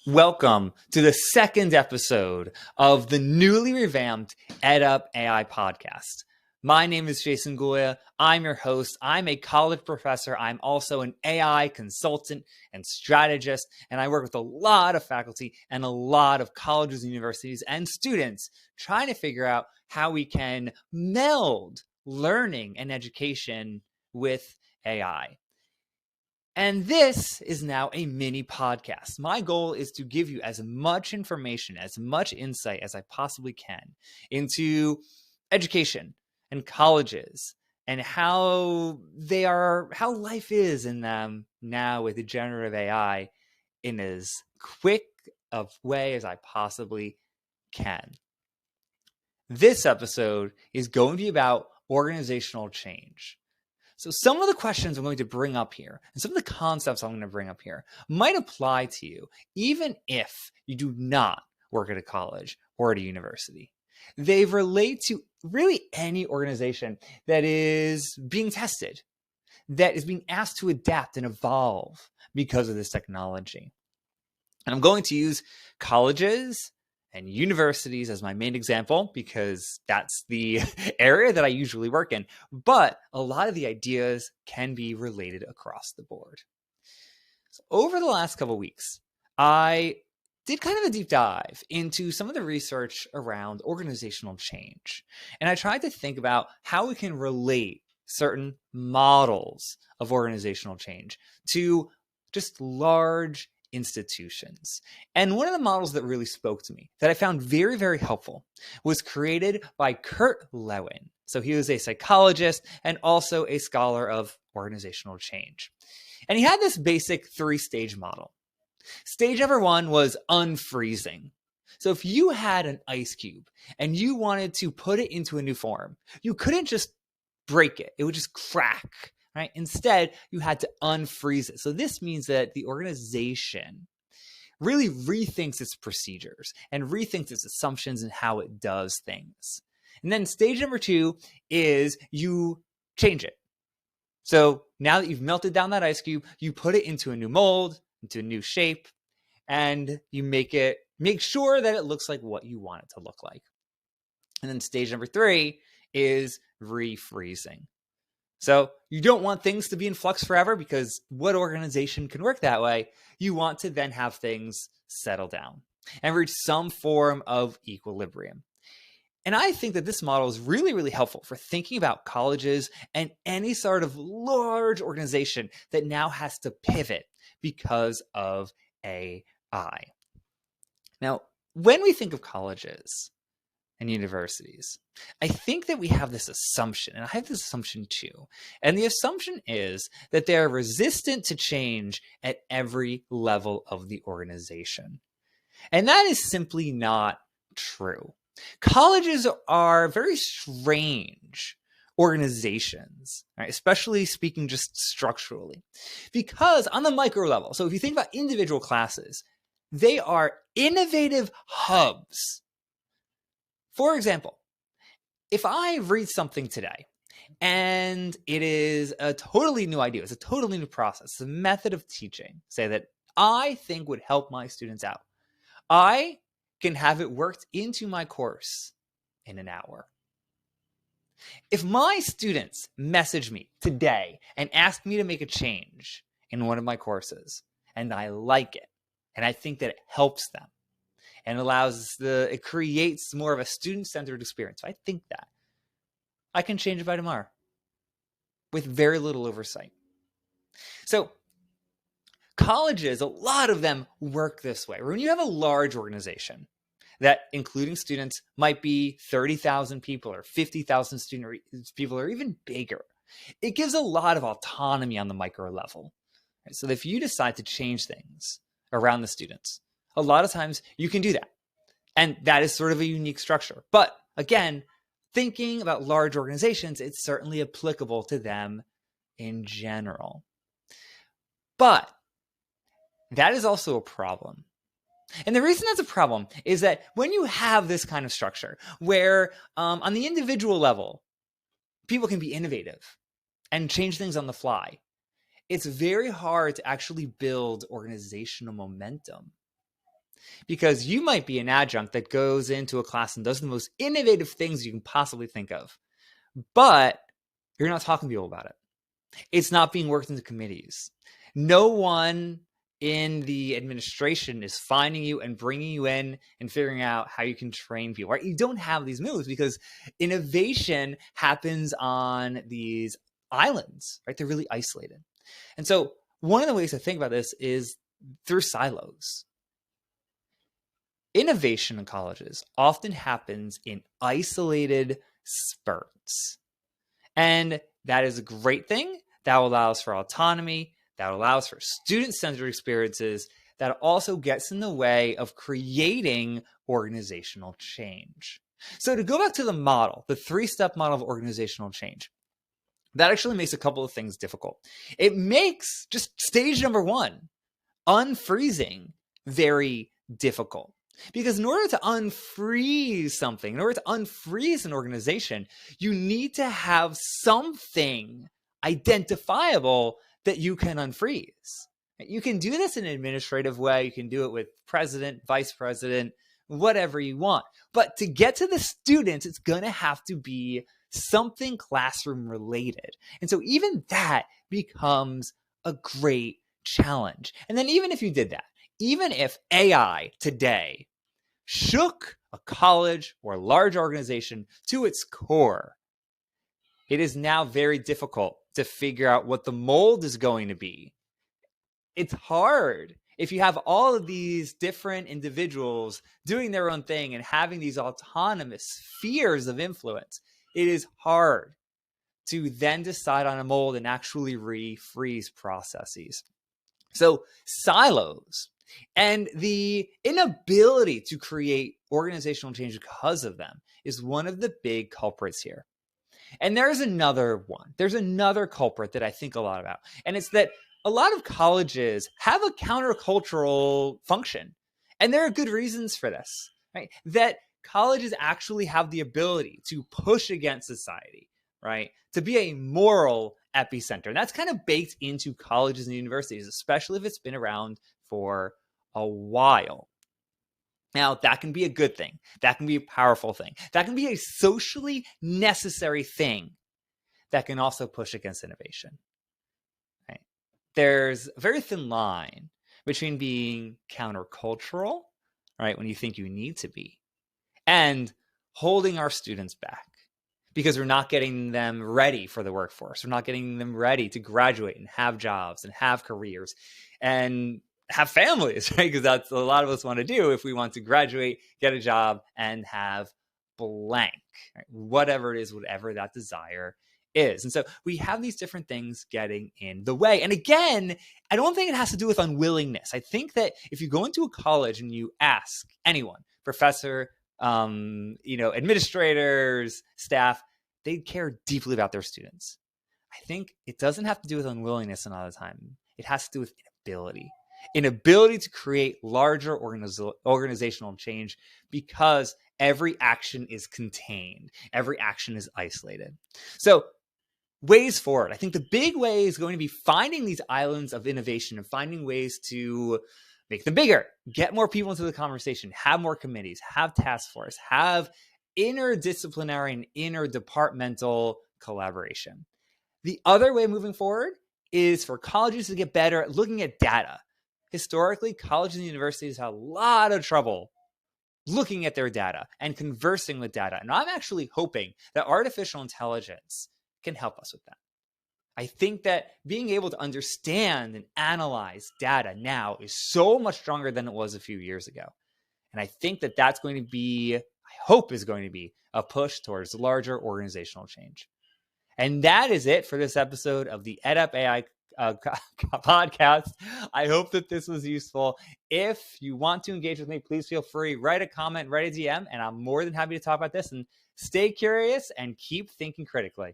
Welcome to the second episode of the newly revamped EdUp AI podcast. My name is Jason Goya. I'm your host. I'm a college professor. I'm also an AI consultant and strategist, and I work with a lot of faculty and a lot of colleges, universities, and students trying to figure out how we can meld learning and education with AI. And this is now a mini podcast. My goal is to give you as much information, as much insight as I possibly can into education and colleges and how life is in them now with generative AI in as quick of way as I possibly can. This episode is going to be about organizational change. So some of the questions I'm going to bring up here and some of the concepts I'm going to bring up here might apply to you, even if you do not work at a college or at a university. They relate to really any organization that is being tested, that is being asked to adapt and evolve because of this technology. And I'm going to use colleges and universities as my main example because that's the area that I usually work in. But a lot of the ideas can be related across the board. So over the last couple of weeks, I did kind of a deep dive into some of the research around organizational change. And I tried to think about how we can relate certain models of organizational change to just large institutions. And one of the models that really spoke to me that I found very, very helpful was created by Kurt Lewin. So he was a psychologist and also a scholar of organizational change. And he had this basic 3-stage model. Stage number 1 was unfreezing. So if you had an ice cube and you wanted to put it into a new form, you couldn't just break it. It would just crack. Right? Instead, you had to unfreeze it. So this means that the organization really rethinks its procedures and rethinks its assumptions and how it does things. And then stage number 2 is you change it. So now that you've melted down that ice cube, you put it into a new mold, into a new shape, and you make sure that it looks like what you want it to look like. And then stage number 3 is refreezing. So you don't want things to be in flux forever because what organization can work that way? You want to then have things settle down and reach some form of equilibrium. And I think that this model is really, really helpful for thinking about colleges and any sort of large organization that now has to pivot because of AI. Now, when we think of colleges and universities, I think that we have this assumption, and I have this assumption too. And the assumption is that they're resistant to change at every level of the organization. And that is simply not true. Colleges are very strange organizations, right? Especially speaking just structurally, because on the micro level, so if you think about individual classes, they are innovative hubs. For example, if I read something today and it is a totally new idea, it's a totally new process, it's a method of teaching, say that I think would help my students out, I can have it worked into my course in an hour. If my students message me today and ask me to make a change in one of my courses and I like it and I think that it helps them, and it creates more of a student-centered experience. So I think that I can change it by tomorrow with very little oversight. So colleges, a lot of them work this way. When you have a large organization that, including students, might be 30,000 people or 50,000 people or even bigger, it gives a lot of autonomy on the micro level. Right? So if you decide to change things around the students, a lot of times you can do that. And that is sort of a unique structure. But again, thinking about large organizations, it's certainly applicable to them in general. But that is also a problem. And the reason that's a problem is that when you have this kind of structure where on the individual level, people can be innovative and change things on the fly, it's very hard to actually build organizational momentum. because you might be an adjunct that goes into a class and does the most innovative things you can possibly think of, but you're not talking to people about it. It's not being worked into committees. No one in the administration is finding you and bringing you in and figuring out how you can train people, right? You don't have these moves because innovation happens on these islands, right? They're really isolated. And so one of the ways to think about this is through silos. Innovation in colleges often happens in isolated spurts. And that is a great thing. That allows for autonomy. That allows for student-centered experiences. That also gets in the way of creating organizational change. So to go back to the model, the 3-step model of organizational change, that actually makes a couple of things difficult. It makes just stage number 1, unfreezing, very difficult. Because in order to unfreeze something, in order to unfreeze an organization, you need to have something identifiable that you can unfreeze. You can do this in an administrative way. You can do it with president, vice president, whatever you want. But to get to the students, it's going to have to be something classroom related. And so even that becomes a great challenge. And then even if you did that, even if AI today shook a college or a large organization to its core, it is now very difficult to figure out what the mold is going to be. It's hard. If you have all of these different individuals doing their own thing and having these autonomous spheres of influence, it is hard to then decide on a mold and actually refreeze processes. So silos and the inability to create organizational change because of them is one of the big culprits here. And there's another one. There's another culprit that I think a lot about. And it's that a lot of colleges have a countercultural function. And there are good reasons for this, right? That colleges actually have the ability to push against society, right? To be a moral epicenter. And that's kind of baked into colleges and universities, especially if it's been around for a while. Now, that can be a good thing. That can be a powerful thing. That can be a socially necessary thing that can also push against innovation. Right? There's a very thin line between being countercultural, right, when you think you need to be, and holding our students back because we're not getting them ready for the workforce. We're not getting them ready to graduate and have jobs and have careers and have families, right? Because that's a lot of us want to do if we want to graduate, get a job, and have blank, right? Whatever it is, whatever that desire is. And so we have these different things getting in the way. And again, I don't think it has to do with unwillingness. I think that if you go into a college and you ask anyone, professor, administrators, staff, they care deeply about their students. I think it doesn't have to do with unwillingness a lot of the time. It has to do with inability to create larger organizational change because every action is contained. Every action is isolated. So ways forward. I think the big way is going to be finding these islands of innovation and finding ways to make them bigger, get more people into the conversation, have more committees, have task force, have interdisciplinary and interdepartmental collaboration. The other way moving forward is for colleges to get better at looking at data. Historically, colleges and universities have a lot of trouble looking at their data and conversing with data. And I'm actually hoping that artificial intelligence can help us with that. I think that being able to understand and analyze data now is so much stronger than it was a few years ago. And I think that that's going to be, I hope is going to be a push towards larger organizational change. And that is it for this episode of the EdUp AI podcast. I hope that this was useful. If you want to engage with me, please feel free, write a comment, write a DM, and I'm more than happy to talk about this. And stay curious and keep thinking critically.